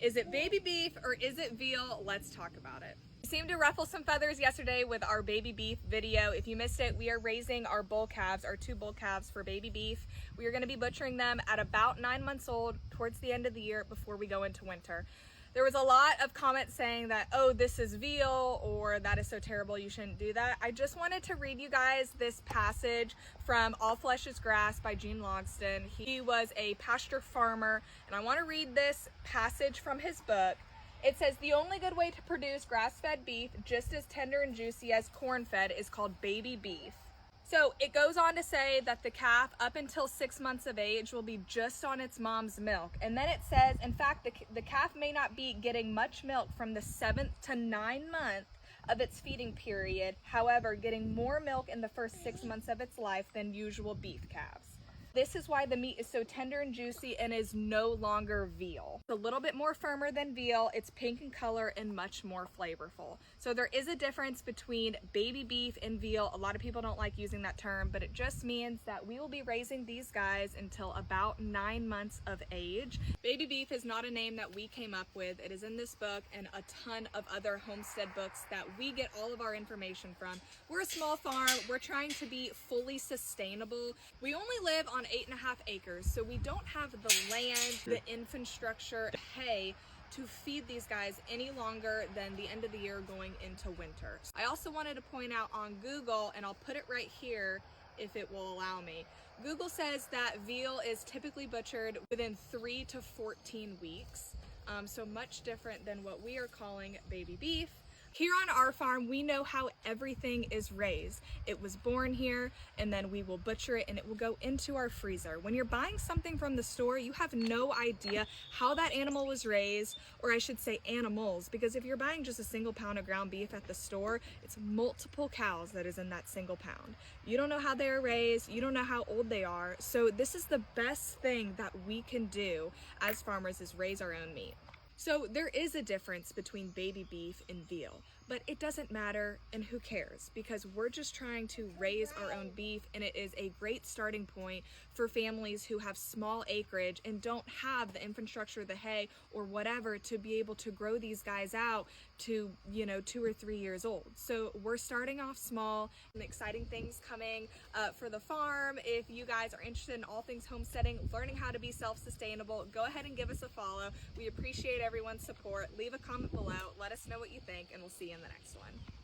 Is it baby beef or is it veal? Let's talk about it. We seemed to ruffle some feathers yesterday with our baby beef video. If you missed it, we are raising our bull calves, our 2 bull calves for baby beef. We are going to be butchering them at about 9 months old towards the end of the year before we go into winter. There was a lot of comments saying that, oh, this is veal, or that is so terrible, you shouldn't do that. I just wanted to read you guys this passage from All Flesh is Grass by Gene Logsdon. He was a pasture farmer, and I want to read this passage from his book. It says, the only good way to produce grass-fed beef, just as tender and juicy as corn-fed, is called baby beef. So it goes on to say that the calf up until 6 months of age will be just on its mom's milk. And then it says, in fact, the calf may not be getting much milk from the 7th to 9th month of its feeding period. However, getting more milk in the first 6 months of its life than usual beef calves. This is why the meat is so tender and juicy and is no longer veal. It's a little bit more firmer than veal. It's pink in color and much more flavorful. So there is a difference between baby beef and veal. A lot of people don't like using that term, but it just means that we will be raising these guys until about 9 months of age. Baby beef is not a name that we came up with. It is in this book and a ton of other homestead books that we get all of our information from. We're a small farm. We're trying to be fully sustainable. We only live on 8.5 acres, so we don't have the land, the infrastructure, hay to feed these guys any longer than the end of the year going into winter. I also wanted to point out on Google, and I'll put it right here if it will allow me. Google says that veal is typically butchered within 3 to 14 weeks, so much different than what we are calling baby beef. Here on our farm, we know how everything is raised. It was born here, and then we will butcher it, and it will go into our freezer. When you're buying something from the store, you have no idea how that animal was raised, or I should say animals, because if you're buying just a single pound of ground beef at the store, it's multiple cows that is in that single pound. You don't know how they are raised, you don't know how old they are, so this is the best thing that we can do as farmers is raise our own meat. So there is a difference between baby beef and veal, but it doesn't matter, and who cares, because we're just trying to raise our own beef, and it is a great starting point for families who have small acreage and don't have the infrastructure, the hay or whatever to be able to grow these guys out to, 2 or 3 years old. So we're starting off small, and exciting things coming for the farm. If you guys are interested in all things homesteading, learning how to be self-sustainable, go ahead and give us a follow. We appreciate everyone's support. Leave a comment below, let us know what you think, and we'll see you in the next one.